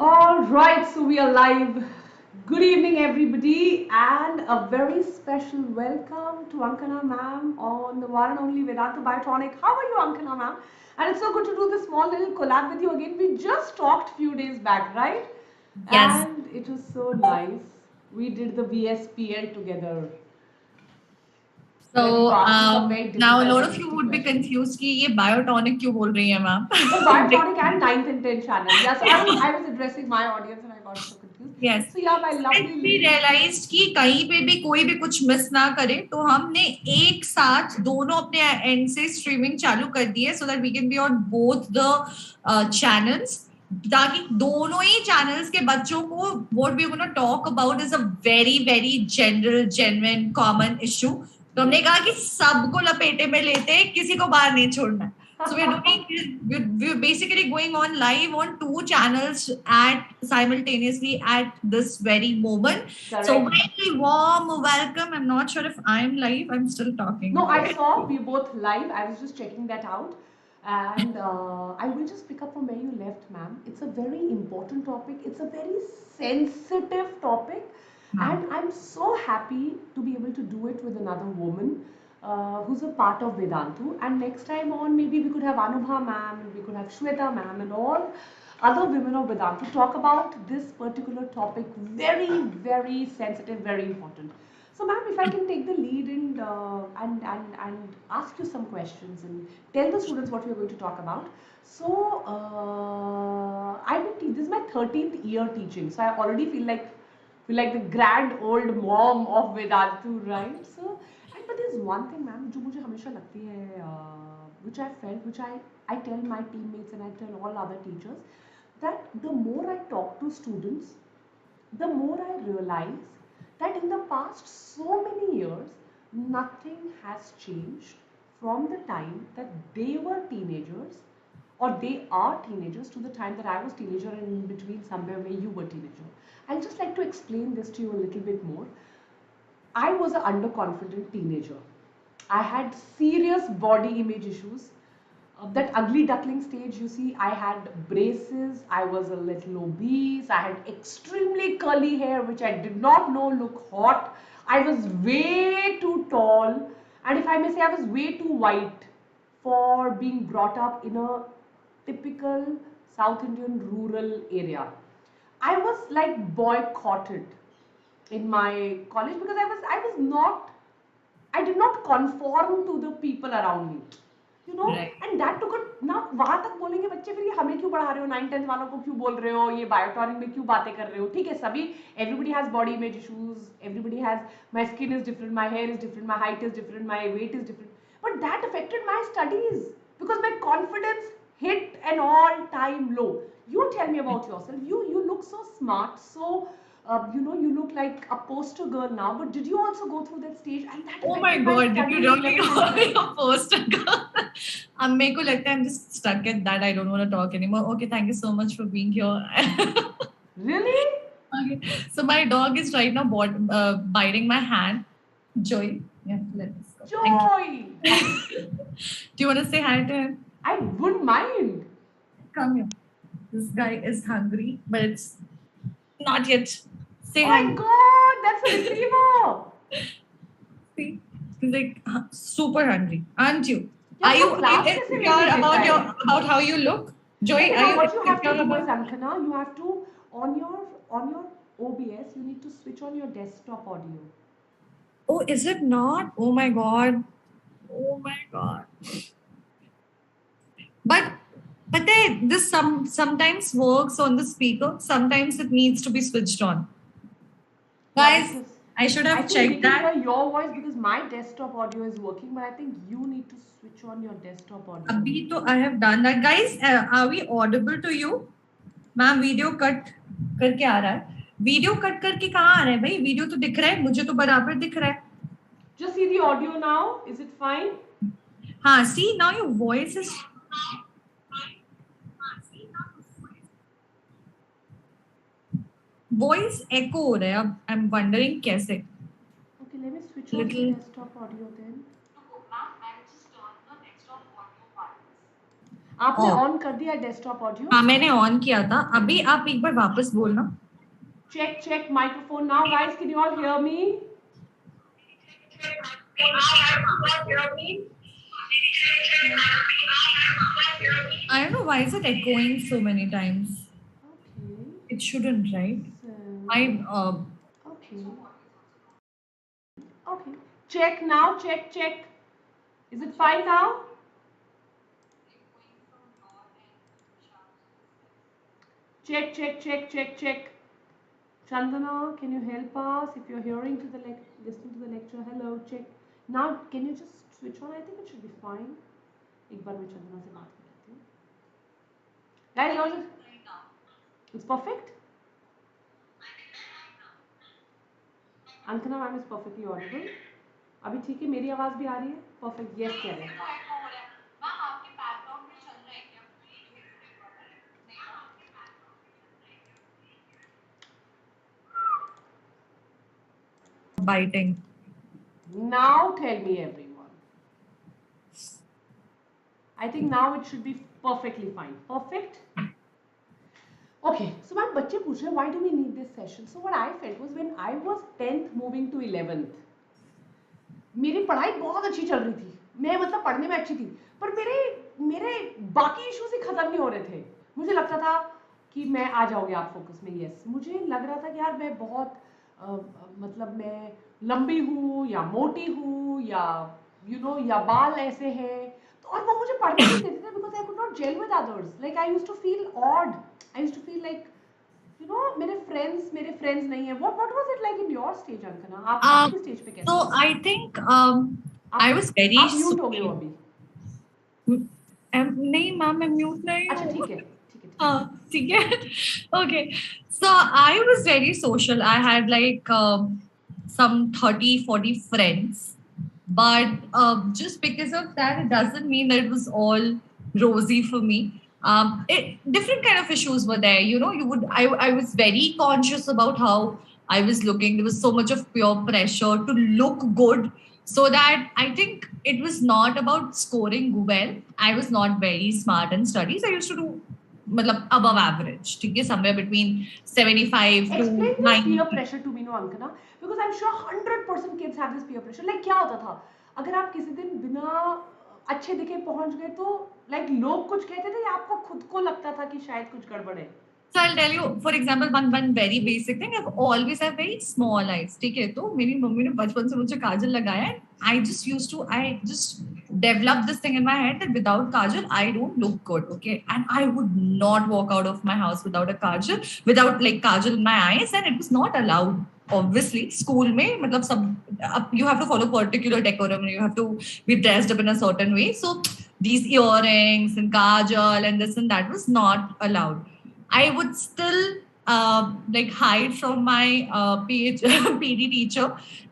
All right, so we are live. Good evening, everybody, and a very special welcome to Ankana Ma'am on the one and only Vedantu Biotonic. How are you, Ankana Ma'am? And it's so good to do this small little collab with you again. We just talked few days back, right? Yes. And it was so nice. We did the VSPL together, where you So asked me some very now a difficult lot and of you risky would be questions. confused कि ये biotonic क्यों बोल रही है ma'am? Oh, Biotonic and 9th and 10th channel. Yeah, so I was addressing my audience and I got so confused. Yes. So yeah, my And lovely we ladies. realized कि कहीं पे भी कोई भी कुछ मिस ना करे, तो हमने एक साथ दोनों अपने एंड से स्ट्रीमिंग चालू कर दी है, so that we can be on both the channels. ताकि दोनों ही चैनल्स के बच्चों को what we are going to talk about is a very very general, genuine, common issue. तो हमने कहा कि सबको लपेटे में लेते हैं, किसी को बाहर नहीं छोड़ना है. So we're basically going on live on two channels at simultaneously at this very moment. Correct. So very warm welcome. I'm not sure if I'm live. I'm still talking. No, I saw we both live. I was just checking that out. And I will just pick up from where you left, ma'am. It's a very important topic. It's a very sensitive topic. And I'm so happy to be able to do it with another woman who's a part of Vedantu. And next time on, maybe we could have Anubha ma'am, and we could have Shweta ma'am, and all other women of Vedantu talk about this particular topic. Very, very sensitive, very important. So, ma'am, if I can take the lead and ask you some questions and tell the students what we are going to talk about. So, I've been this is my 13th year teaching, so I already feel like the grand old mom of Vedantu, right? So, but there's one thing, ma'am, जो मुझे हमेशा लगती है, which I felt, which I tell my teammates and I tell all other teachers, that the more I talk to students, the more I realize that in the past so many years, nothing has changed from the time that they were teenagers or they are teenagers to the time that I was teenager and in between somewhere where you were teenager. I'd just like to explain this to you a little bit more. I was an underconfident teenager. I had serious body image issues. That ugly duckling stage, you see, I had braces, I was a little obese, I had extremely curly hair, which I did not know look hot. I was way too tall, and if I may say, I was way too white for being brought up in a typical South Indian rural area. I was like boycotted in my college because I did not conform to the people around me. Right. And that took a ना वहां तक बोलेंगे बच्चे फिर ये हमें क्यों पढ़ा रहे हो 9th 10th वालों को क्यों बोल रहे हो ये बायोटॉनिक में क्यों बातें कर रहे हो ठीक है सभी everybody has body image issues, everybody has my skin is different, my hair is different, my height is different, my weight is different, but that affected my studies because my confidence hit an all time low. You tell me about yourself. You look so smart, so you look like a poster girl now, but did you also go through that stage and that Oh my affected my God, did you studies really 11th go and 12th? your first अब मेरे को लगता है I'm just stuck at that. I don't want to talk anymore. Okay, thank you so much for being here. Really? Okay. So my dog is right now biting my hand. Joy. Yeah, let's go. Thank you. Joy! Do you want to say hi to him? I wouldn't mind. Come here. This guy is hungry, but it's not yet. Say Oh hi. my god, that's a retriever! See, he's like super hungry, aren't you? Yeah, Are you वो class कैसे insecure लेके about देता है? about how you look? Joy, Okay, are now you what you have to insecure do is, about? Ankana, you have to on your OBS, you need to switch on your desktop audio. Oh, is it not? Oh my god. Oh my god. But this sometimes works on the speaker. Sometimes it needs to be switched on. Yeah, Guys, because I should I have think we checked can that. hear your voice because my desktop audio is working, but I think you need to switch on your desktop audio. अभी तो I have done that. Guys, are we audible to you? Ma'am video cut करके आ रहा है. Video cut करके कहाँ आ रहा है भाई? वीडियो तो दिख रहा है, मुझे तो बराबर दिख रहा है. Just see the audio now. Is it fine? हाँ, see now your voice is. Voice echo हो रहा है. अब I'm wondering कैसे. Okay, let me switch on the desktop audio then. आपने ऑन कर दिया डेस्कटॉप ऑडियो? हाँ मैंने ऑन किया था, अभी आप एक बार वापस बोलना। Check microphone now guys, can you all hear me? I don't know why is it echoing so many times. Okay. It shouldn't, right? Okay. Okay. Check now. Check. Is it fine now? Check. Chandana, can you help us? If you're hearing to the listening to the lecture, hello, check. Now, can you just switch on? I think it should be fine. एक बार मैं चंदना से बात कर लेती हूँ. Guys, all it's perfect. Ankana ma'am is perfectly audible. अभी ठीक है, मेरी आवाज भी आ रही है? Perfect. Yes, कह रहे हैं. Biting. Now tell me everyone. I think now it should be perfectly fine. Perfect? Okay, so my बच्चे पूछ रहे हैं why do we need this session? So what I felt was when I was 10th moving to 11th, मेरी पढ़ाई बहुत अच्छी चल रही थी. मैं मतलब पढ़ने में अच्छी थी, पर मेरे बाकी इश्यूज ही खत्म नहीं हो रहे थे. मुझे लगता था कि मैं आ जाओगे आप फोकस में. यस, मुझे लग रहा था कि यार मैं बहुत मतलब मैं लंबी हूँ या मोटी हूँ या या बाल ऐसे हैं, तो और वो मुझे पढ़ने नहीं देते थे because I could not gel with others. Like I used to feel odd. I used to feel like मेरे friends नहीं है. What was it like in your stage, Ankana? आप आपकी stage पे कैसे? So I think I was very. आप mute हो गए हो अभी. नहीं मैम, मैं म्यूट नहीं हूँ. अच्छा ठीक है. हाँ ठीक है. Okay, so I was very social. I had like some 30-40 friends, but just because of that it doesn't mean that it was all rosy for me. Different kind of issues were there. I was very conscious about how I was looking. There was so much of peer pressure to look good, so that I think it was not about scoring well. I was not very smart in studies. I used to do मतलब above average, ठीक है, somewhere between 75 to 90. Explain this peer pressure to me, no Ankana, because I'm sure 100% kids have this peer pressure. Like क्या होता था अगर आप किसी दिन बिना अच्छे दिखे पहुंच गए तो like लोग कुछ कहते थे या आपको खुद को लगता था कि शायद कुछ गड़बड़ है? So I'll tell you, for example, one very basic thing. I've always have very small eyes. ठीक है, तो मेरी मम्मी ने बचपन से मुझे काजल लगाया. I just developed this thing in my head that without kajal I don't look good. Okay, and I would not walk out of my house without a kajal, without like kajal in my eyes, and it was not allowed. Obviously, school में मतलब सब you have to follow particular decorum. You have to be dressed up in a certain way. So these earrings and kajal and this and that was not allowed. I would still like hide from my PD teacher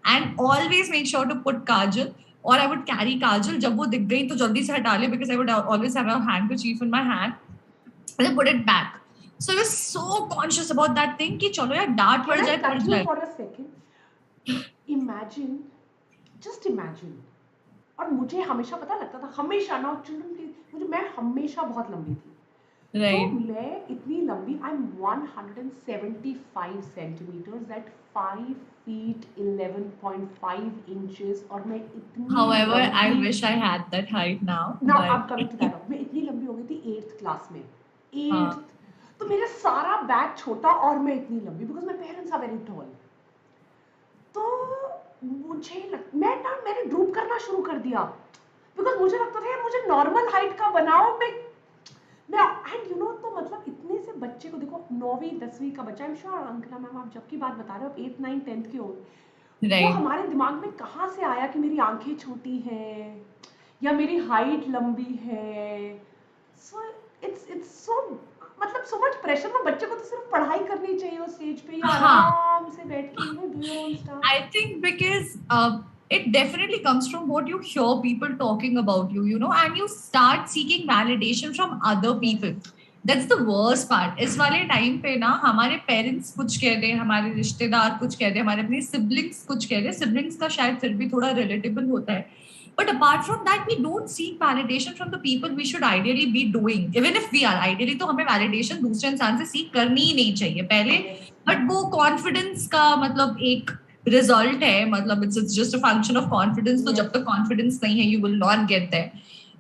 and always make sure to put kajal, or I would carry kajal. जब वो दिख गई तो जल्दी से हटा ले, because I would always have a handkerchief in my hand and then put it back. So I was so conscious about that thing कि चलो यार डांट पड़ जाए. Can I cut you for a second? Imagine, just imagine. और मुझे हमेशा पता लगता था, हमेशा ना children, मैं हमेशा बहुत लंबी थी. Right. तो मैं इतनी लंबी, I'm 175 centimeters at 5 feet 11.5 inches, और मैं इतनी. However, I wish I had that height now. Now I'm coming to that. मैं इतनी लंबी हो गई थी 8th क्लास में. 8th. तो मेरा सारा बैग छोटा और मैं इतनी लंबी, because my parents are very tall. तो मैंने ड्रूप करना शुरू कर दिया, because मुझे लगता था यार मुझे नॉर्मल हाइट का बनाओ. मैं एंड तो मतलब इतने से बच्चे को देखो, 9वीं 10वीं का बच्चा, आई एम श्योर अंकना मैम आप जब की बात बता रहे हो 8th 9th 10th के हो, वो हमारे दिमाग में कहाँ से आया कि मेरी आंखें छोटी हैं या मेरी हाइट लंबी है. सो इट्स सो मतलब सो मच प्रेशर ना. बच्चे को तो सिर्फ पढ़ाई करनी चाहिए उस स्टेज पे या आराम से बैठ के do your own stuff. I think because it definitely comes from what you hear people talking about you, and you start seeking validation from other people. That's the worst part. इस वाले time पे ना हमारे parents कुछ कह रहे हैं, हमारे रिश्तेदार कुछ कह रहे हैं, हमारे अपने सिबलिंग्स कुछ कह रहे हैं. सिबलिंग्स का शायद फिर भी थोड़ा रिलेटेबल होता है, But apart from that, we don't seek validation from the people we should ideally be doing. Even if we are ideally, तो हमें validation दूसरे इंसान से seek करनी ही नहीं चाहिए पहले. But वो confidence का मतलब एक result है, मतलब it's just a function of confidence. तो जब तक confidence नहीं है, you will not get there.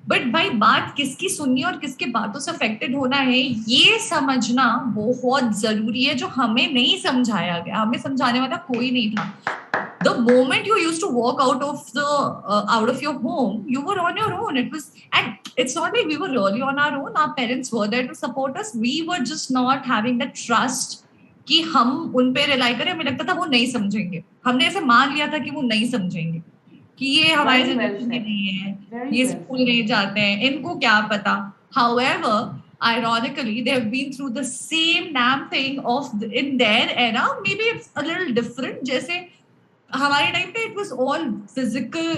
But भाई बात किसकी सुननी और किसके बातों से अफेक्टेड होना है, ये समझना बहुत जरूरी है, जो हमें नहीं समझाया गया. हमें समझाने वाला कोई नहीं था. The moment you used to walk out of your home, you were on your own. And it's not like we were really on our own. Our parents were there to support us. We were just not having that trust कि हम उन पे rely करें. हमें लगता था वो नहीं समझेंगे. हमने ऐसे मान लिया था कि वो नहीं समझेंगे, कि ये हमारे जनरेशन के नहीं है, ये स्कूल नहीं जाते हैं, इनको क्या पता. However, ironically, they have been through the same damn thing in their era. Maybe it's a little different. जैसे हमारे टाइम पे it was all physical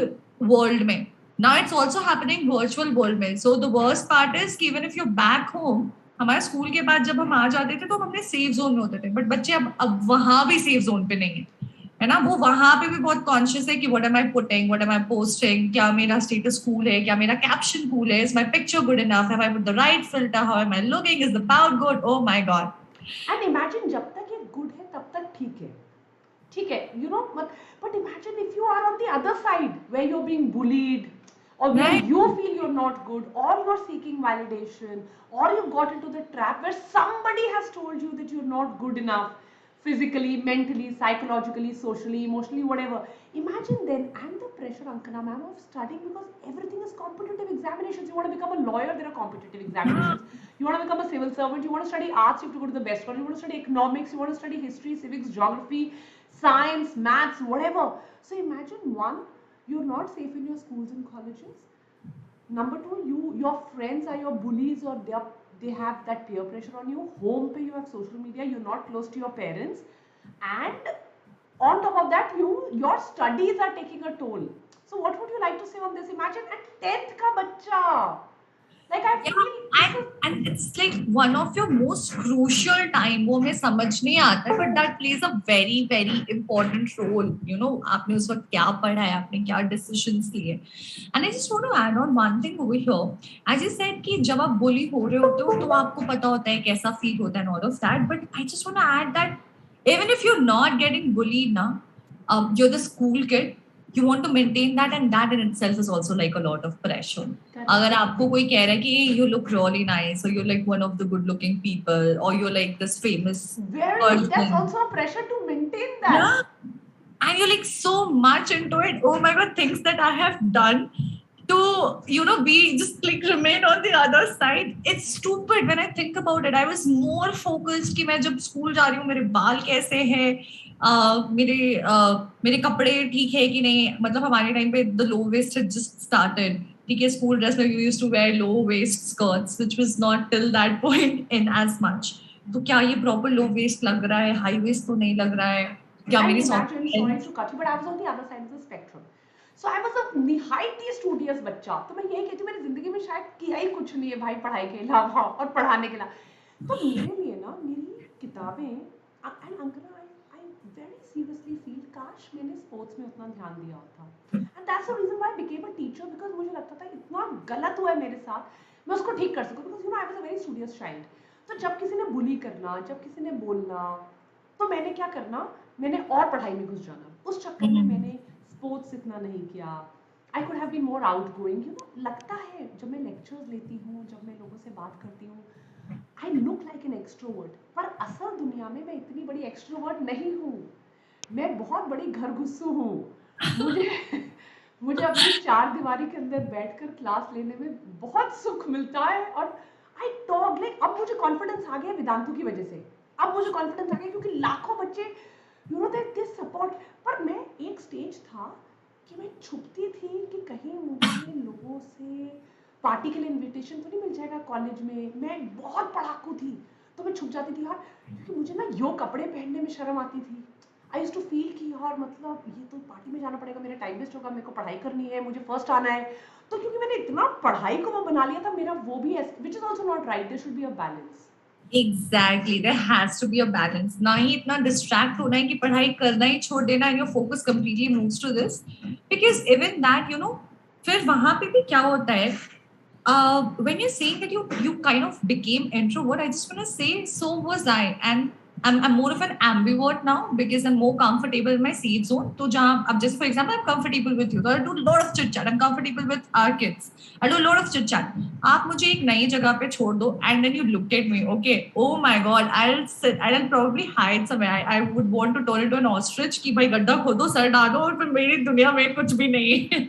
world में. Now it's also happening virtual world में. So the worst part is कि even if you're back home, हमारे school के बाद जब हम आ जाते थे तो हम अपने सेफ जोन में होते थे. बट बच्चे अब वहां भी सेफ जोन पे नहीं है ना. वो वहां पे भी बहुत कॉन्शियस है कि what am I putting, what am I posting, क्या मेरा स्टेटस कूल है, क्या मेरा कैप्शन कूल है, is my picture good enough, have I put the right filter, how am I looking, is the pout good, oh my God. And imagine जब तक ये good है तब तक ठीक है, you know, but imagine if you are on the other side where you're being bullied, or where you feel you're not good, or you're seeking validation, or you got into the trap where somebody has told you that you're not good enough physically, mentally, psychologically, socially, emotionally, whatever. Imagine then, and the pressure, Ankana ma'am, of studying, because everything is competitive examinations. You want to become a lawyer, there are competitive examinations. You want to become a civil servant, you want to study arts, you have to go to the best college, you want to study economics, you want to study history, civics, geography, science, maths, whatever. So imagine, one, you're not safe in your schools and colleges. Number two, your friends are your bullies, or they have that peer pressure on you. Home pe you have social media, you're not close to your parents, and on top of that, your studies are taking a toll. So what would you like to say on this? Imagine at 10th ka bachcha. Like I feel and it's like one of your most crucial time. वो हमें समझ नहीं आता, but that plays a very very important role. You know, आपने उस वक्त क्या पढ़ा है, आपने क्या decisions लिए. And I just want to add on one thing over here. As you said कि जब आप bully हो रहे होते हो तो आपको पता होता है कैसा feel होता है and all of that. But I just want to add that even if you're not getting bullied now, you're the school kid. You want to maintain that, and that in itself is also like a lot of pressure. अगर आपको कोई कह रहा है कि you look really nice, or you're like one of the good-looking people, or you're like this famous person. That's also a pressure to maintain that. Yeah. And you're like so much into it. Oh my God, things that I have done to, you know, be just like remain on the other side. It's stupid when I think about it. I was more focused कि मैं जब school जा रही हूँ मेरे बाल कैसे हैं, मेरे कपड़े ठीक है कि नहीं. मतलब हमारे टाइम पे the low waist had just started. ठीक है, स्कूल ड्रेस में you used to wear low waist skirts, which was not till that point in as much. तो क्या ये proper low waist लग रहा है, high waist तो नहीं लग रहा है क्या मेरी sorry to cut you, but I was on the other side of the spectrum. So I was a निहायती studious बच्चा. तो मैं यही कहती हूँ मेरी जिंदगी में शायद किया ही कुछ नहीं है भाई पढ़ाई के अलावा और पढ़ाने के अलावा. तो मेरे लिए ना मेरी किताबें, and Ankana, I very seriously feel काश मैंने स्पोर्ट्स में उतना ध्यान दिया होता. And that's the reason why I became a teacher, because मुझे लगता था इतना गलत हुआ है मेरे साथ, मैं उसको ठीक कर सकूँ. Because you know I was a very studious child. तो जब किसी ने बुली करना, जब किसी ने बोलना, तो मैंने क्या करना, मैंने और पढ़ाई में घुस जाना. उस चक्कर में मैंने स्पोर्ट्स इतना नहीं किया. I could have been more outgoing. You know, लगता है जब मैं लेक्चर्स लेती हूँ, जब मैं लोगों से बात करती हूँ, I look like an extrovert. पर असल दुनिया में मैं इतनी बड़ी extrovert नहीं हूँ. मैं बहुत बड़ी घरघुस्सू हूँ. मुझे अपनी चार दीवारी के अंदर बैठकर क्लास लेने में बहुत सुख मिलता है. और I talk like, अब मुझे कॉन्फिडेंस आ गया वेदांतु की वजह से. अब मुझे कॉन्फिडेंस आ गया क्योंकि लाखों बच्चे you know that this support. पर मैं एक स्टेज था कि मैं छुपती थी कि कहीं मुझे लोगों से पार्टी के लिए इनविटेशन तो नहीं मिल जाएगा कॉलेज में. मैं बहुत पढ़ाकू थी तो मैं छुप जाती थी यार, क्योंकि मुझे ना यो कपड़े पहनने में शर्म आती थी. आई यूज्ड टू फील कि यार मतलब ये तो पार्टी में जाना पड़ेगा, मेरा टाइम वेस्ट होगा, मेरे को पढ़ाई करनी है, मुझे फर्स्ट आना है. तो क्योंकि मैंने इतना पढ़ाई को वो बना लिया था, मेरा वो भी which is also not right. There should be a balance. Exactly, there has to be a balance. ना ही इतना distract होना है कि पढ़ाई करना ही छोड़ देना and your focus completely moves to this, because even that, you know, फिर वहां पे भी क्या होता है, when you're saying that you kind of became introvert, I just want to say so was I, and I'm more of an ambivert now because I'm more comfortable in my safe zone. तो जहाँ अब जैसे for example I'm comfortable with you, so I do a lot of chit chat. I'm comfortable with our kids. I do a lot of chit chat. आप मुझे एक नई जगह पे छोड़ दो and then you looked at me, okay, oh my god, I'll probably hide somewhere. I would want to turn into an ostrich कि भाई गड्ढा खोदो, सर डालो और फिर मेरी दुनिया में कुछ भी नहीं है.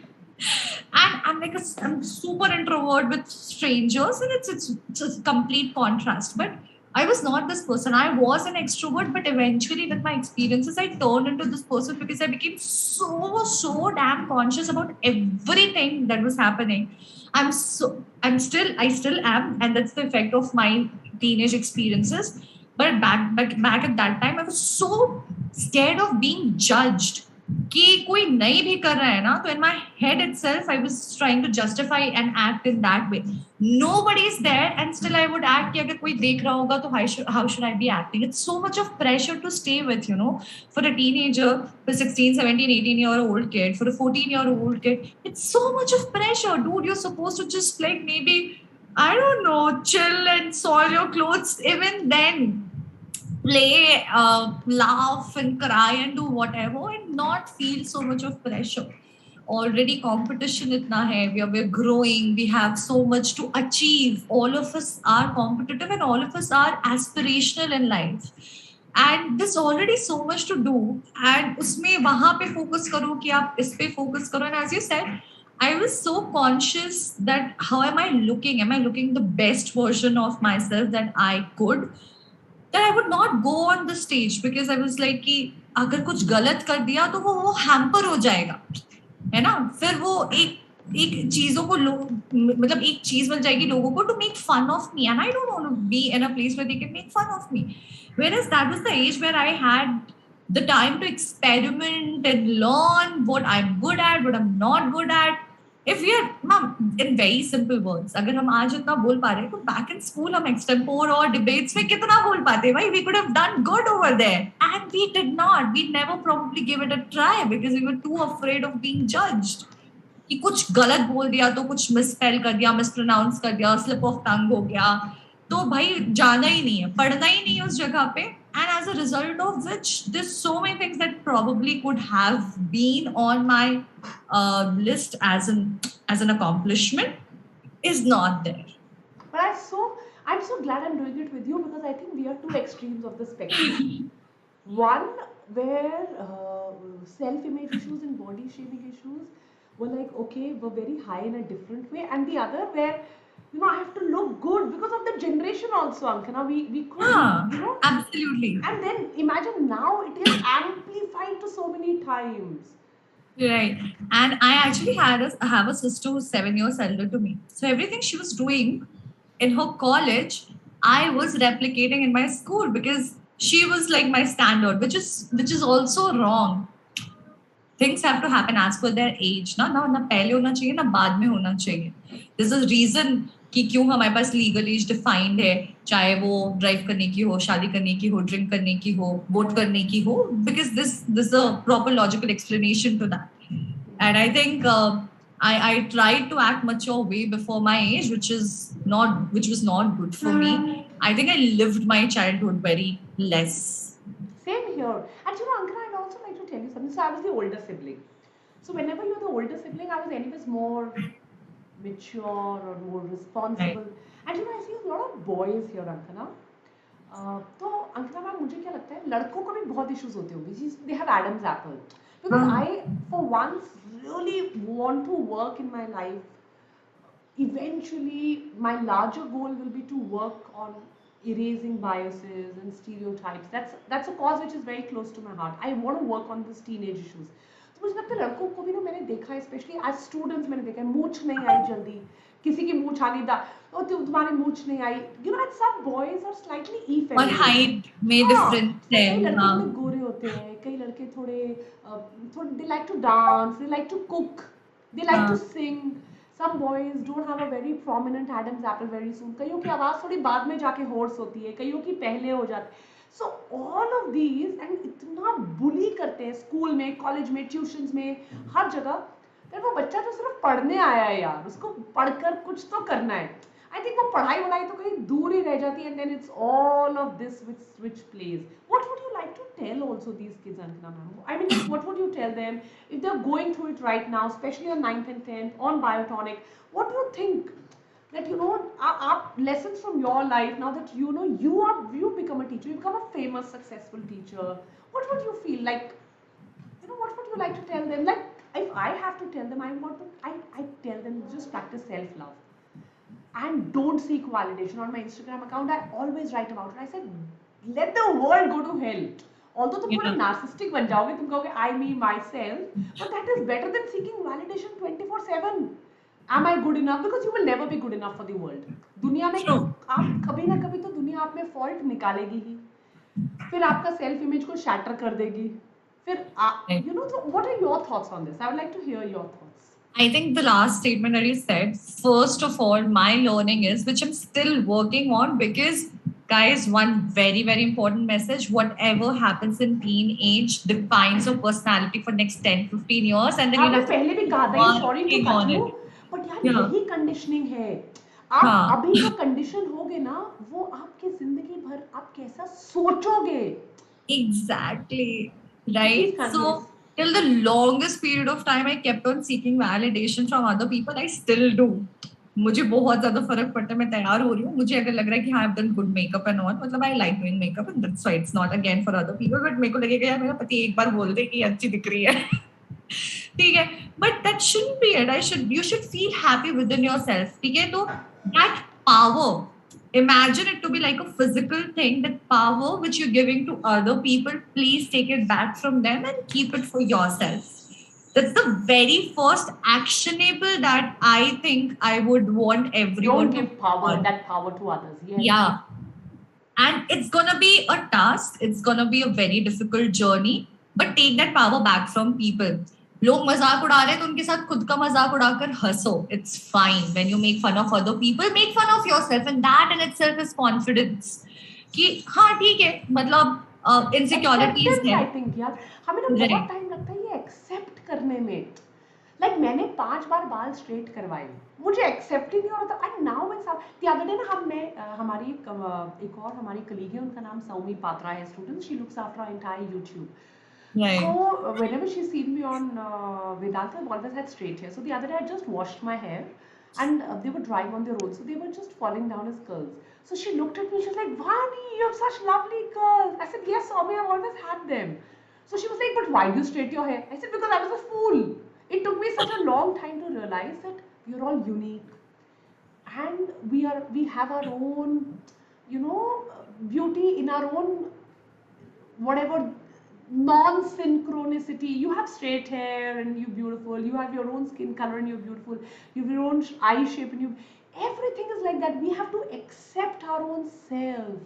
And I'm super introvert with strangers, and it's a complete contrast. But I was not this person. I was an extrovert, but eventually with my experiences, I turned into this person because I became so damn conscious about everything that was happening. I still am, and that's the effect of my teenage experiences. But back at that time, I was so scared of being judged. कि कोई नहीं भी कर रहा है ना, तो in my head itself I was trying to justify and act in that way. Nobody is there and still I would act कि अगर कोई देख रहा होगा तो how should I be acting? It's so much of pressure to stay with, you know, for a teenager, for 16, 17, 18-year-old kid, for a 14-year-old kid. It's so much of pressure, dude. You're supposed to just like maybe, I don't know, chill and soil your clothes. Even then, play, laugh and cry and do whatever and not feel so much of pressure. Already competition itna hai, we're growing, we have so much to achieve. All of us are competitive and all of us are aspirational in life. And there's already so much to do. And usme wahan pe focus karo ki aap is pe focus karo. And as you said, I was so conscious that how am I looking? Am I looking the best version of myself that I could? That I would not go on the stage because I was like कि अगर कुछ गलत कर दिया तो वो hamper हो जाएगा, है ना. फिर वो एक चीजों को मतलब एक चीज मिल जाएगी लोगों को to make fun of me, and I don't want to be in a place where they can make fun of me. Whereas that was the age where I had the time to experiment and learn what I'm good at, what I'm not good at. If we are, ma'am, in very simple words, अगर हम आज इतना बोल पा रहे हैं तो back in school हम extempore और debates में कितना बोल पाते भाई. We could have done good over there and we did not. We never probably gave it a try because we were too afraid of being judged. कि कुछ गलत बोल दिया तो कुछ मिसस्पेल कर दिया, मिसप्रोनाउंस कर दिया, स्लिप ऑफ टंग हो गया तो भाई जाना ही नहीं है, पढ़ना ही नहीं है उस जगह पे. And as a result of which there's so many things that probably could have been on my list as an accomplishment is not there. But I'm so glad I'm doing it with you because I think we are two extremes of the spectrum. One where self-image issues and body shaming issues were like, okay, were very high in a different way, and the other where, you know, I have to look good because of the generation also, Ankana. We could, you know, absolutely. And then imagine now it is amplified to so many times. Right. And I actually have a sister who's 7 years older to me. So everything she was doing in her college, I was replicating in my school because she was like my standard, which is also wrong. Things have to happen as per their age. ना पहले होना चाहिए ना बाद में होना चाहिए. There's a reason कि क्यों हमारे पास लीगल एज डिफाइंड है, चाहे वो ड्राइव करने की हो, शादी करने की हो, ड्रिंक करने की हो, वोट करने की हो, because this a proper logical explanation to that. And I think I tried to act mature way before my age, which was not good for me. I think I lived my childhood very less. Same here. And you know, Ankana, I'd also like to tell you something. So I was the older sibling. So whenever you're the older sibling, I was anyways more mature or more responsible. Right. And you know, I see a lot of boys here, Ankana. तो Ankita ma'am, मुझे क्या लगता है लड़कों को भी बहुत issues होते होंगे. They have Adam's apple. Because I, for once, really want to work in my life. Eventually, my larger goal will be to work on erasing biases and stereotypes. That's a cause which is very close to my heart. I want to work on these teenage issues. तो मुझे लगता है लड़कों को भी ना, मैंने देखा है, स्पेशली एज स्टूडेंट्स मैंने देखा है, मूंछ नहीं आई जल्दी, किसी की मूंछ आ गई, तुम्हारी मूंछ नहीं आई. You know, some boys are slightly effeminate. और हाइट में डिफरेंस है. कई लड़के थोड़े गोरे होते हैं, कई लड़के थोड़े they like to dance, they like to cook, they like to sing. Some boys don't have a very prominent Adam's apple very soon. कईयों की आवाज थोड़ी बाद में जाके होर्स होती है, कईयों की पहले हो जाती है. So all of these, and इतना बुली करते हैं स्कूल में, कॉलेज में, ट्यूशंस में, हर जगह. फिर वो बच्चा जो सिर्फ पढ़ने आया है यार, उसको पढ़कर कुछ तो करना है। आई थिंक वो पढ़ाई वढ़ाई तो कहीं दूर ही रह जाती है, and then it's all of this which plays. What would you like to tell also these kids, Ankana ma'am? I mean, like, what would you tell them if they're going through it right now, especially on 9th and 10th on Biotonic? What do you think that, you know, are lessons from your life now that you know you become a teacher, you become a famous successful teacher? What would you feel like, you know, what would you like to tell them? Like, if I have to tell them, I tell them just practice self-love and don't seek validation. On my Instagram account, I always write about it. I said, let the world go to hell. Although तुम पूरा Yeah. narcissistic बन जाओगे, तुम कहोगे I, me, myself, but that is better than seeking validation 24/7. Am I good enough? Because you will never be good enough for the world. दुनिया में True. आप कभी ना कभी तो दुनिया आप में fault निकालेगी ही, फिर आपका self image को shatter कर देगी, फिर Right. you know. So what are your thoughts on this? I would like to hear your thoughts. I think the last statement that you said, first of all, my learning is, which I'm still working on, because guys, one very, very important message, whatever happens in teenage defines your personality for next 10, 15 years, and then you'll आपने have to पहले भी keep कहा था, ये sorry to working cut on you, it. But यार Yeah. यही conditioning है। आप हाँ. अभी जो कंडीशन होगे ना, वो आपकी जिंदगी भर आप कैसा सोचोगे। Exactly. Please Right. continue. So till the longest period of time I kept on seeking validation from other people. I still do. मुझे बहुत ज्यादा फर्क पड़ता है, मैं तैयार हो रही हूँ, मुझे अगर लग रहा है कि हाँ I've done good makeup and all, मतलब I like doing makeup and that's why it's not again for other people, but मेरे को लगेगा यार मेरा पति एक बार बोल दे कि अच्छी दिख रही है, ठीक है, but that shouldn't be it. You should feel happy within yourself, ठीक है, तो that power, imagine it to be like a physical thing, that power which you're giving to other people, please take it back from them and keep it for yourself. That's the very first actionable that I think I would want everyone Don't to give power, learn. that power to others. Yes. Yeah. And it's gonna be a task, it's gonna be a very difficult journey, but take that power back from people. लोग मजाक उड़ा रहे हैं तो उनके साथ खुद का मजाक उड़ाकर हंसो. It's fine. When you make fun of other people, make fun of yourself, and that in itself is confidence. कि हाँ ठीक है, मतलब insecurities Acceptance, है. I think यार, हमें ना Right. बहुत टाइम लगता है ये एक्सेप्ट करने में। लाइक मैंने 5 बार बाल स्ट्रेट करवाए, मुझे एक्सेप्ट ही नहीं हो रहा था। And now when the other day ना हमारी एक और हमारी कलीग है, उनका नाम सौमी पात्रा है, student, she looks after our entire YouTube. Right. So whenever she's seen me on Vedantu, I've always had straight hair. So the other day I just washed my hair, and they were drying on their own, so they were just falling down as curls. So she looked at me, she was like, Vani, you have such lovely curls. I said, yes, Somi, I've always had them. So she was like, but why do you straighten your hair? I said, because I was a fool. It took me such a long time to realize that we are all unique, and we have our own, you know, beauty in our own whatever non-synchronicity. You have straight hair and you're beautiful, you have your own skin color and you're beautiful, you have your own eye shape and you, everything is like that. We have to accept our own self,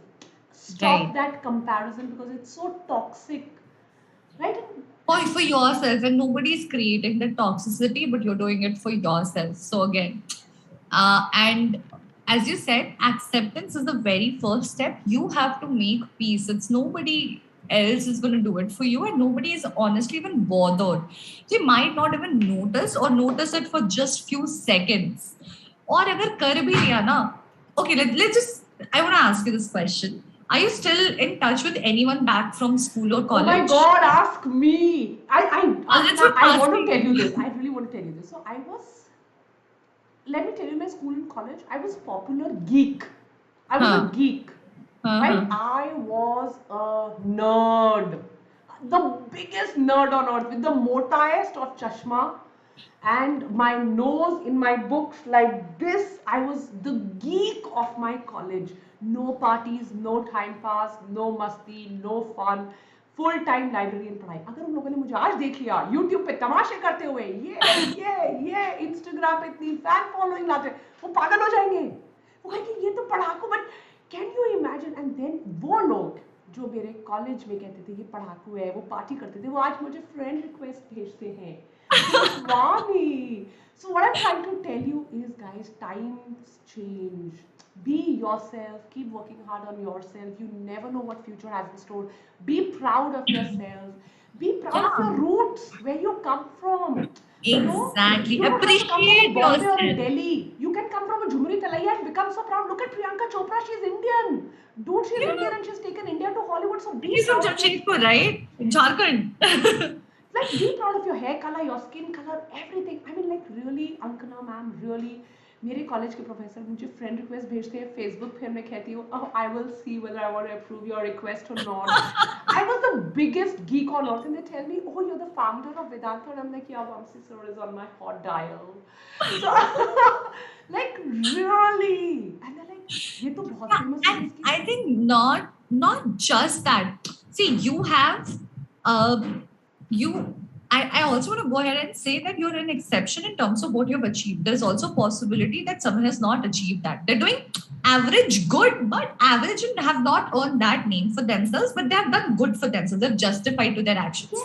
stop Right. that comparison because it's so toxic, right? For yourself, and nobody is creating the toxicity, but you're doing it for yourself. So again, and as you said, acceptance is the very first step. You have to make peace. It's nobody else is going to do it for you, and nobody is honestly even bothered. They might not even notice it for just few seconds. और अगर कर भी लिया ना, okay, let's just, I want to ask you this question. Are you still in touch with anyone back from school or college? Oh my God, ask me. That's what I want to asking. tell you this. I really want to tell you this. So I was, let me tell you, my school and college, I was popular geek. I was Huh. a geek. Right? I was a nerd. The biggest nerd on earth, with the motiest of chashma and my nose in my books like this. I was the geek of my college. No parties, no time pass, no masti, no fun. Full time librarian पढ़ाई. अगर उन लोगों ने मुझे आज देख लिया YouTube पे तमाशे करते हुए, ये इंस्टाग्राम पे इतनी फैन फॉलोइंग लाते, वो पागल हो जाएंगे. वो कहेंगे ये तो पढ़ाकू. But can you imagine? And then वो लोग जो मेरे कॉलेज में कहते थे ये पढ़ाकू है, वो पार्टी करते थे, वो आज मुझे फ्रेंड रिक्वेस्ट भेजते हैं. Vani. So what I'm trying to tell you is, guys, times change. Be yourself. Keep working hard on yourself. You never know what future has in store. Be proud of yourself. Be proud of your roots, where you come from. Exactly. You don't have to come from a Appreciate Bombay or a yourself. Delhi. You can come from a Jhumri Talaiya and become so proud. Look at Priyanka Chopra, she's Indian. Dude, she's Yeah. Indian and she's taken India to Hollywood, so be He's from proud of it. Jamshedpur, right? Jharkhand. Like, be proud of your hair color, your skin color, everything. I mean, like, really, Ankana ma'am, really. मेरे college के professor मुझे friend request भेजते हैं Facebook, फिर मैं कहती हूँ I will see whether I want to approve your request और not. I was the biggest geek on earth, and they tell me, oh, you're the founder of Vedantu, and I'm like, yeah, Vamsi sir is on my hot dial. So, like, really, and they're like, ये तो बहुत famous है. And I think not just that. See, you have I also want to go ahead and say that you're an exception in terms of what you've achieved. There's also a possibility that someone has not achieved that. They're doing average good, but average and have not earned that name for themselves, but they have done good for themselves. They've justified to their actions.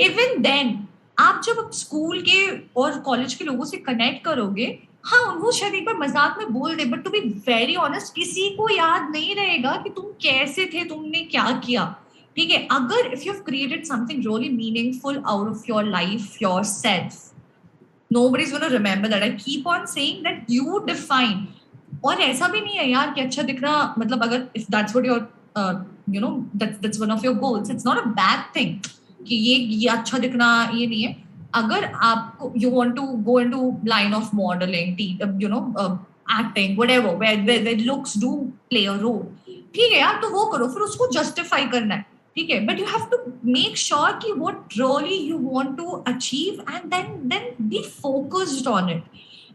Even then, आप जब school के और college के लोगों से connect करोगे, हाँ, वो शायद एक बार मजाक में बोल दे, but to be very honest, किसी को याद नहीं रहेगा कि तुम कैसे थे, तुमने क्या किया. ठीक है, अगर if you've created something really meaningful out of your life yourself, nobody's going to remember that. I keep on saying that you define. और ऐसा भी नहीं है यार कि अच्छा दिखना, मतलब अगर if that's what you're that's one of your goals, it's not a bad thing कि ये अच्छा दिखना ये नहीं है. अगर आपको you want to go into line of modeling, acting, whatever, where looks do play a role, ठीक है यार, तो वो करो, फिर उसको justify करना है. ठीक है, but you have to make sure कि what really you want to achieve, and then be focused on it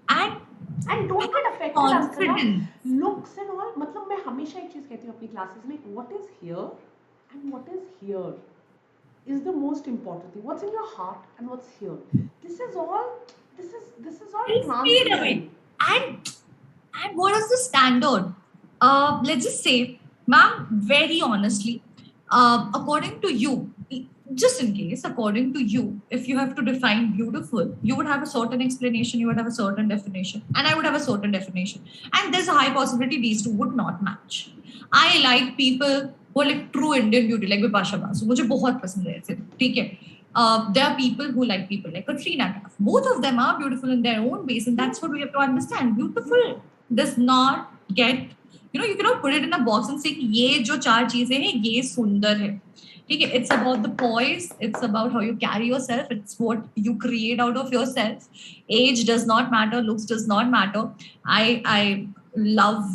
and don't get affected confident. Looks and all. मतलब मैं हमेशा एक चीज कहती हूँ अपनी क्लासेस में, what is here and what is here is the most important thing. What's in your heart and what's here. This is all transient. And what is the standard? Let's just say, ma'am, very honestly, according to you, just in case, according to you, if you have to define beautiful, you would have a certain explanation, you would have a certain definition, and I would have a certain definition. And there's a high possibility these two would not match. I like people who are like true Indian beauty, like Vipasha Basu. मुझे बहुत पसंद है ऐसे, ठीक है. There are people who like people like Katrina Kaif. Both of them are beautiful in their own ways, and that's what we have to understand. Beautiful does not get, you cannot put it in a box and say कि ये जो चार चीजें हैं ये सुंदर है. ठीक है, it's about the poise, it's about how you carry yourself, it's what you create out of yourself. Age does not matter, looks does not matter. I love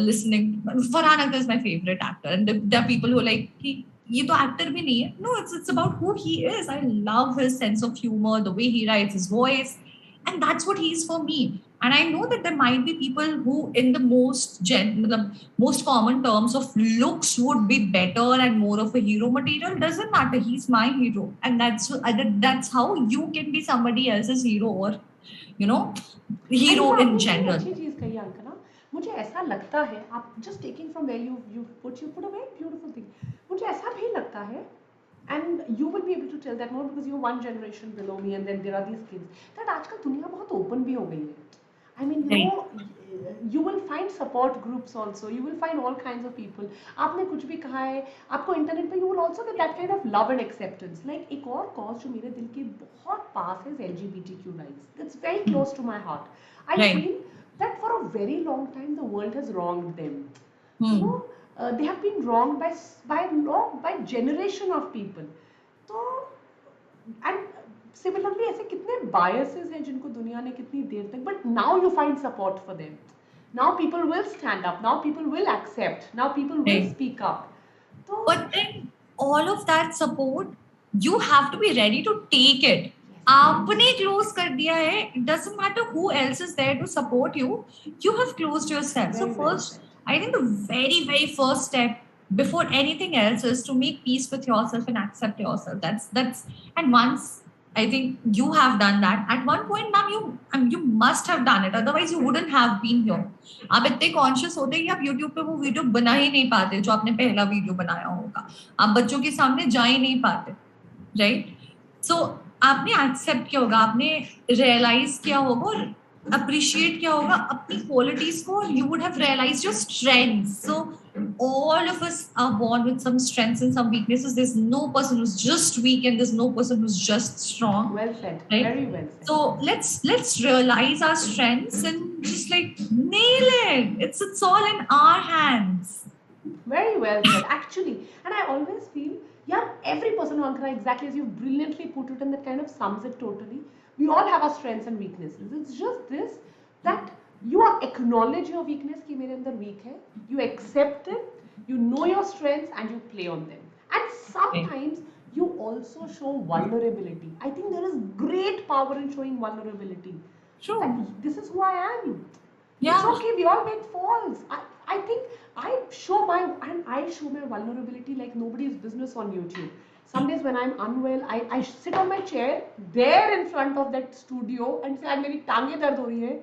listening. Farhan Akhtar is my favorite actor, and there are people who are like ये तो actor भी नहीं है. No, it's about who he is. I love his sense of humor, the way he writes, his voice, and that's what he is for me. And I know that there might be people who, in the most common terms of looks, would be better and more of a hero material. Doesn't matter. He's my hero, and that's how you can be somebody else's hero, or hero in general. अच्छी चीज कही अंकना. मुझे ऐसा लगता है, आप just taking from where you put a very beautiful thing. मुझे ऐसा भी लगता है, and you will be able to tell that more because you're one generation below me, and then there are these kids, that आजकल दुनिया बहुत open भी हो गई है. I mean, you will find support groups also. You will find all kinds of people. आपने कुछ भी कहा है, आपको इंटरनेट पे you will also get that kind of love and acceptance. Like एक और cause जो मेरे दिल के बहुत पास है, LGBTQ rights. That's very close to my heart. I feel that for a very long time the world has wronged them. They have been wronged by generation of people. तो and similarly ऐसे कितने biases हैं जिनको दुनिया ने कितनी देर तक, but now you find support for them. Now people will stand up. Now people will accept. Now people will speak up. So, but then all of that support, you have to be ready to take it. आपने close कर दिया है. It doesn't matter who else is there to support you. You have closed yourself. So first, I think the very, very first step before anything else is to make peace with yourself and accept yourself. That's and once I think you have done that. At one point, ma'am, you must have done it. Otherwise, you wouldn't have been here. आप इतने conscious होते कि आप YouTube पे वो video बना ही नहीं पाते जो आपने पहला वीडियो बनाया होगा. आप बच्चों के सामने जा ही नहीं पाते, right? So आपने accept किया होगा, आपने realize किया होगा और appreciate किया होगा अपनी qualities को. You would have realized your strengths. So all of us are born with some strengths and some weaknesses. There's no person who's just weak and there's no person who's just strong. Well said. Right? Very well said. So let's realize our strengths and just like nail it. It's all in our hands. Very well said, actually. And I always feel, yeah, every person, Ankana, exactly as you've brilliantly put it, and that kind of sums it totally. We all have our strengths and weaknesses. It's just this, that you are acknowledge your weakness, कि मेरे अंदर weak है. You accept it, you know your strengths, and you play on them. And sometimes you also show vulnerability. I think there is great power in showing vulnerability. True. That this is who I am. Yeah. It's okay, we all make falls. I think I show my vulnerability like nobody's business on YouTube. Some days when I'm unwell, I sit on my chair there in front of that studio and say, मेरी टांगे दर्द हो रही है,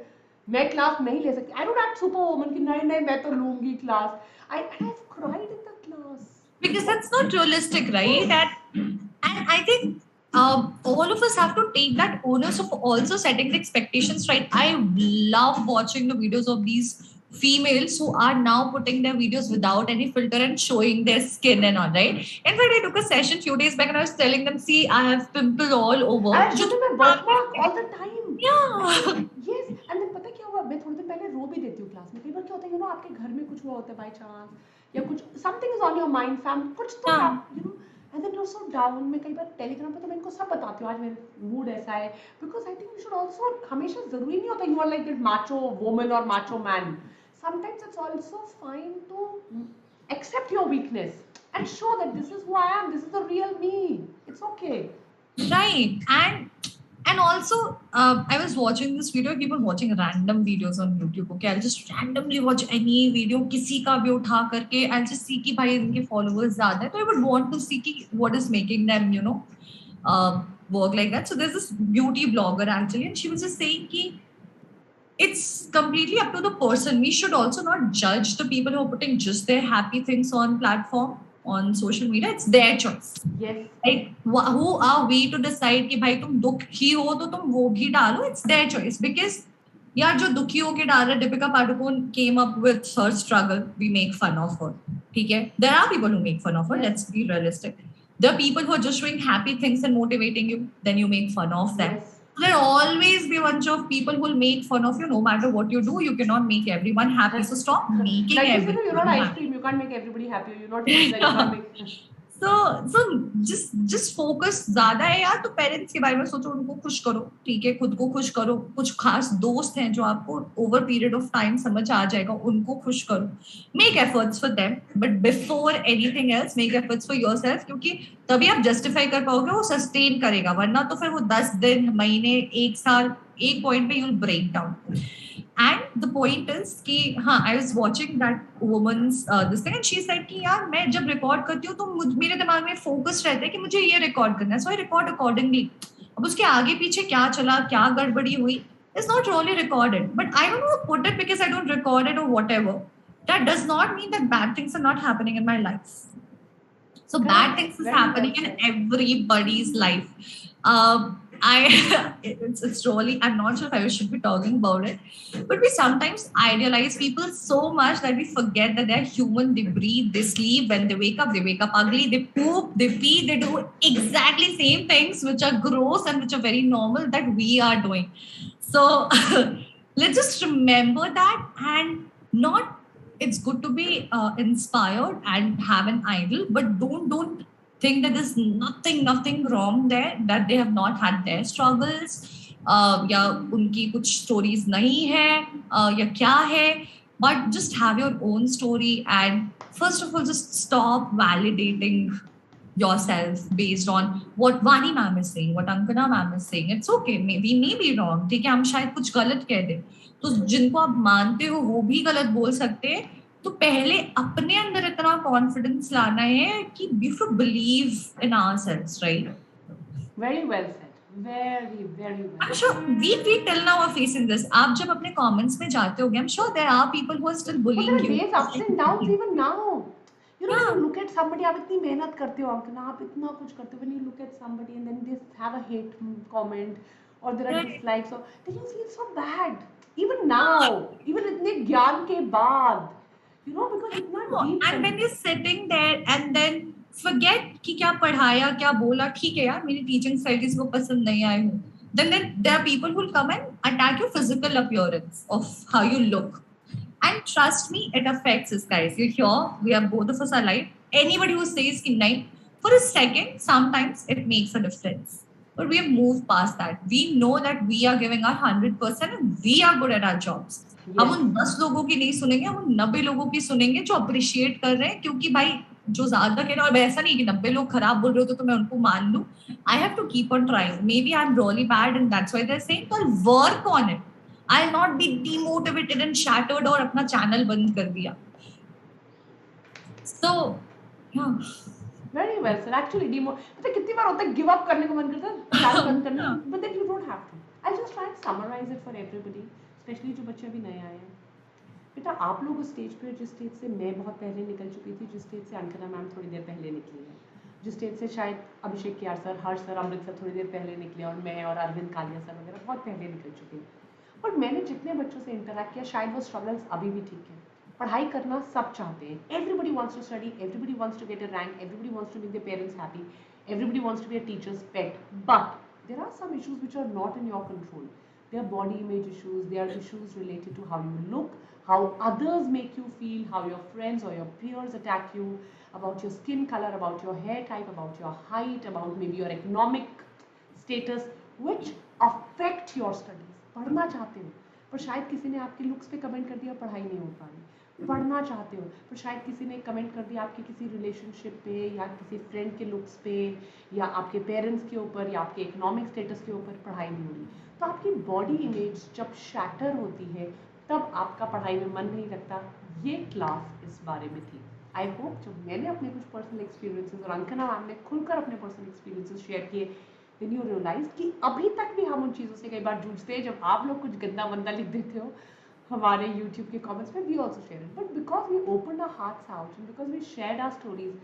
मैं class नहीं ले सकती. I don't act superwoman कि नहीं मैं तो लूंगी class. And I've cried in the class. Because that's not realistic, right? And I think all of us have to take that onus of also setting the expectations right. I love watching the videos of these females who are now putting their videos without any filter and showing their skin and all, right? In fact, I took a session few days back and I was telling them, see, I have pimples all over. I show them my birthmark all the time. Yeah. Yes. And then पता क्या हुआ, मैं थोड़े दिन पहले रो भी देती हूँ क्लास में. कई बार क्या होता है, आपके घर में कुछ हुआ होता है by chance, या कुछ something is on your mind, fam, कुछ तो and then you're so down. मैं कई बार टेलीग्राम पे तो मैं इनको सब बताती हूँ, आज मेरा मूड ऐसा है, because I think we should also, हमेशा जरूरी नहीं होता you are like that macho woman or macho man. Sometimes it's also fine to accept your weakness and show that this is who I am, this is the real me. It's okay. Right. And also, I was watching this video. I keep on watching random videos on YouTube. Okay, I'll just randomly watch any video. किसी का भी उठा करके, I'll just see कि भाई इनके followers ज़्यादा है. So I would want to see कि what is making them, work like that. So there's this beauty blogger actually, and she was just saying कि it's completely up to the person. We should also not judge the people who are putting just their happy things on platform, on social media. It's their choice. Yes. Like, who are we to decide कि भाई तुम दुखी हो तो तुम वो भी डालो? It's their choice. Because यार जो दुखी होके डाल रहा है, Deepika Padukone came up with her struggle. We make fun of her. ठीक है? There are people who make fun of her. Yes. Let's be realistic. There are people who are just doing happy things and motivating you. Then you make fun of them. Yes. There'll always be a bunch of people who will make fun of you no matter what you do. You cannot make everyone happy. So stop making like everyone you're not ice happy. cream. You can't make everybody happy. You're not like, you can't make... So just focus ज़्यादा है यार, तो parents के बारे में सोचो, उनको खुश करो, ठीक है, खुद को खुश करो. कुछ खास दोस्त हैं जो आपको ओवर पीरियड ऑफ टाइम समझ आ जाएगा, उनको खुश करो. Make efforts for them, but before anything else make efforts for yourself, क्योंकि तभी आप जस्टिफाई कर पाओगे, वो सस्टेन करेगा. वरना तो फिर वो 10 दिन, महीने, 1 साल एक पॉइंट पे you will break down. And the point is कि हाँ, I was watching that woman's this thing and she said कि यार मैं जब रिकॉर्ड करती हूँ तो मेरे दिमाग में फोकस रहता है कि मुझे ये रिकॉर्ड करना है, so I record accordingly. अब उसके आगे पीछे क्या चला, क्या गड़बड़ी हुई, is not really recorded. But I don't know put it because I don't record it or whatever. That does not mean that bad things are not happening in my life. So bad things is happening in everybody's life. It's really, I'm not sure if I should be talking about it, but we sometimes idealize people so much that we forget that they're human. They breathe, they sleep. When they wake up ugly, they poop, they pee, they do exactly same things which are gross and which are very normal that we are doing. So let's just remember that, and not, it's good to be inspired and have an idol, but don't think that there's nothing wrong there, that they have not had their struggles, या उनकी कुछ stories नहीं है, या क्या है. But just have your own story, and first of all, just stop validating yourself based on what Vani Ma'am is saying, what Ankana Ma'am is saying. It's okay, we may be wrong, ठीक है, हम शायद कुछ गलत कह दें, तो जिनको आप मानते हो वो भी गलत बोल सकते हैं. तो पहले अपने अंदर इतना कॉन्फिडेंस लाना है कि we should believe in ourselves, right? Very well said. Very well. I'm sure we till now are facing this. आप जब अपने comments में जाते होगे, I'm sure there are people who are still bullying you. But there are days, ups and downs even now. You know, you look at somebody, आप इतनी मेहनत करते हो, Ankana, आप इतना कुछ करते हो, when you look at somebody and then they have a hate comment or there are dislikes, or then you feel so bad. Even now, even इतने ज्ञान के बाद, you know, because इतना No, deep and when you're sitting there and then forget कि क्या पढ़ाया क्या बोला, ठीक है यार मेरी टीचिंग स्टाइल किसी को पसंद नहीं आई हूँ, then there are people who will come and attack your physical appearance of how you look. And trust me, it affects us, guys. You're here, we are both of us are alive. Anybody who says कि नहीं, for a second, sometimes it makes a difference. But we have moved past that. We know that we are giving our 100% and we are good at our jobs. हम उन 10 लोगों की नहीं सुनेंगे, हम उन 90 लोगों की सुनेंगे जो अप्रिशिएट कर रहे हैं, क्योंकि भाई जो ज्यादा कह रहे हैं, और ऐसा नहीं कि 90 लोग खराब बोल रहे हो तो मैं उनको मान लूं. I have to keep on trying. Maybe I am really bad and that's why they are saying to work on it. I will not be demotivated and shattered और अपना चैनल बंद कर दिया. So very well sir. Actually मतलब कितनी बार होता है give up करने को मन करता है, चैनल बंद करने को, but then you don't have to. I just try to summarise it for everybody, specially जो बच्चे अभी नए आए हैं. बेटा आप लोग उस स्टेज पे, जिस स्टेज से मैं बहुत पहले निकल चुकी थी, जिस स्टेज से अंकना मैम थोड़ी देर पहले निकली है, जिस स्टेज से शायद अभिषेक कियार सर, हर्ष सर, अमृत सर थोड़ी देर पहले निकले, और मैं और अरविंद कालिया सर वगैरह बहुत पहले निकल चुके हैं. और मैंने जितने बच्चों से इंटरेक्ट किया, शायद वो स्ट्रगल्स अभी भी ठीक है. पढ़ाई करना सब चाहते हैं. Everybody wants to study, everybody wants to get a rank, everybody wants to make their parents happy, everybody wants to be a teacher's pet. But there are some issues which are not in your control. They are body image issues, they are issues related to how you look, how others make you feel, how your friends or your peers attack you, about your skin color, about your hair type, about your height, about maybe your economic status, which affect your studies. पढ़ना चाहते हो पर शायद किसी ने आपके looks पे comment कर दिया, पढ़ाई नहीं हो पा रही. पढ़ना चाहते हो पर शायद किसी ने कमेंट कर दिया आपके किसी रिलेशनशिप पे, या किसी फ्रेंड के लुक्स पे, या आपके पेरेंट्स के ऊपर, या आपके इकोनॉमिक स्टेटस के ऊपर, पढ़ाई नहीं हो रही. तो आपकी बॉडी इमेज जब शैटर होती है तब आपका पढ़ाई में मन नहीं लगता. ये क्लास इस बारे में थी. आई होप जब मैंने अपने कुछ पर्सनल एक्सपीरियंसेस और अंकना मैम ने खुलकर अपने पर्सनल एक्सपीरियंसेस शेयर किए, then you realize कि अभी तक भी हम उन चीज़ों से कई बार जूझते हैं. जब आप लोग कुछ गंदा वंदा लिख देते हो हमारे YouTube के comments में, we also share it. But because we opened our hearts out and because we shared our stories,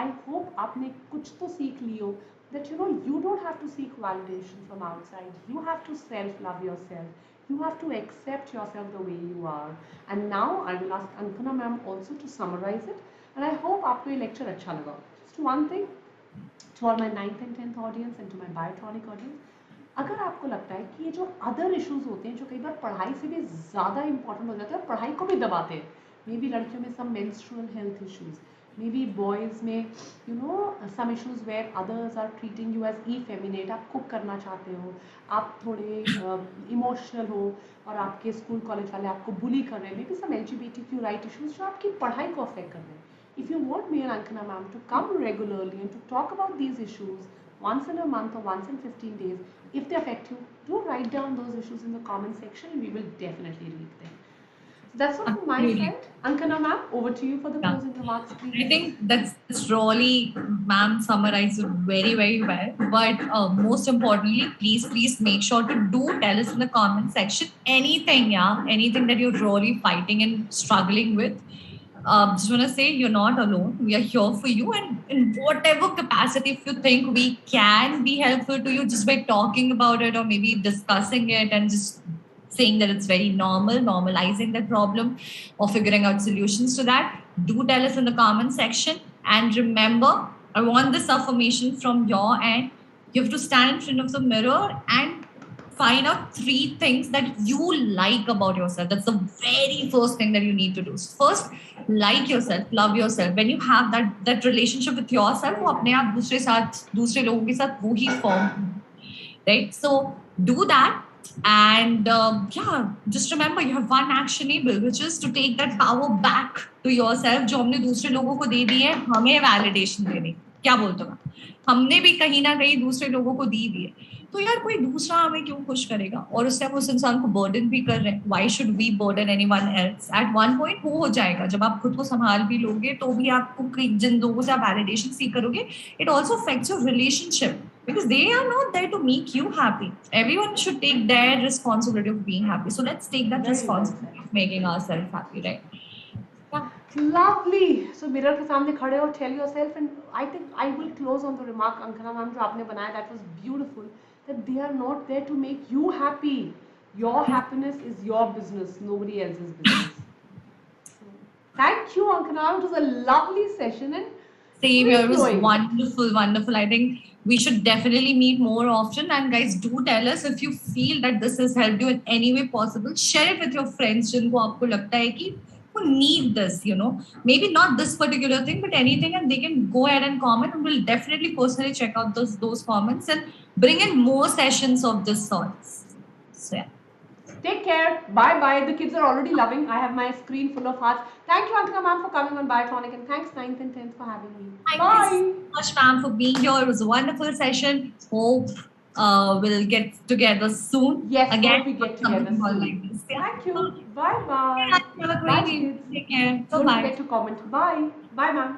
I hope आपने कुछ तो सीख लियो that you know you don't have to seek validation from outside. You have to self-love yourself. You have to accept yourself the way you are. And now I will ask Ankana ma'am also to summarize it. And I hope आपको ये lecture अच्छा लगा. Just one thing to all my 9th and 10th audience and to my Biotonic audience. अगर आपको लगता है कि ये जो अदर इश्यूज होते हैं जो कई बार पढ़ाई से भी ज़्यादा इंपॉर्टेंट हो जाते हैं और पढ़ाई को भी दबाते हैं, मे बी लड़कियों में some menstrual health issues, maybe boys में you know some issues where others are treating you as effeminate, आप कुक करना चाहते हो, आप थोड़े इमोशनल हो और आपके स्कूल कॉलेज वाले आपको बुली कर रहे हैं, maybe some LGBTQ right issues जो आपकी पढ़ाई को अफेक्ट कर रहे हैं. If you want me and Ankana ma'am to come regularly and to talk about these issues once in a month or once in 15 days, if they affect you, do write down those issues in the comment section and we will definitely read them. So that's all from my side. Ankana ma'am, over to you for the closing remarks, please. I think that's really, ma'am summarized it very, very well. But most importantly, please make sure to do tell us in the comment section anything, anything that you're really fighting and struggling with. Just want to say you're not alone. We are here for you, and in whatever capacity, if you think we can be helpful to you just by talking about it or maybe discussing it and just saying that it's very normal, normalizing that problem or figuring out solutions to that, do tell us in the comment section. And remember, I want this affirmation from your end. You have to stand in front of the mirror and find out 3 things that you like about yourself. That's the very first thing that you need to do. First, like yourself, love yourself. When you have that relationship with yourself, वो अपने आप दूसरे लोगों के साथ वो ही form, right? So do that. And just remember you have one actionable, which is to take that power back to yourself जो हमने दूसरे लोगों को दे दी है, हमें validation देनी. क्या बोलते हो? हमने भी कहीं ना कहीं दूसरे लोगों को दी है, तो यार कोई दूसरा हमें क्यों खुश करेगा, और उससे हम उस इंसान को बर्डन भी कर रहे हैं. Why should we burden anyone else? At one point वो हो जाएगा जब आप खुद को संभाल भी लोगे, तो भी आपको जिन लोगों से आप वैलिडेशन सीख करोगे, it also affects your relationship because they are not there to make you happy. Everyone should take their responsibility of being happy. So let's take that responsibility of making ourselves happy, right? Lovely. So mirror के सामने खड़े हो, tell yourself, and I think I will close on the remark Ankana ma'am जो आपने बनाया, that was beautiful, that they are not there to make you happy. Your happiness is your business, nobody else's business. So, Thank you, Ankana. It was a lovely session and Same free here. It was flowing. wonderful, wonderful. I think we should definitely meet more often. And guys, do tell us if you feel that this has helped you in any way possible. Share it with your friends जिनको आपको लगता है कि who need this, you know. Maybe not this particular thing, but anything, and they can go ahead and comment, and we'll definitely personally check out those comments and bring in more sessions of this sorts. So yeah. Take care. Bye bye. The kids are already loving. I have my screen full of hearts. Thank you, Ankana ma'am, for coming on Biotonic, and thanks 9th and 10th for having me. Thank Bye. you so much, ma'am, for being here. It was a wonderful session. Hope we'll get together soon. Yes, Again, hope we get together soon. like this. Yeah. Thank you. Bye bye. Yeah, have a Bye, great evening. kids. Take care. Don't Bye-bye. forget to comment. Bye. Bye, ma'am.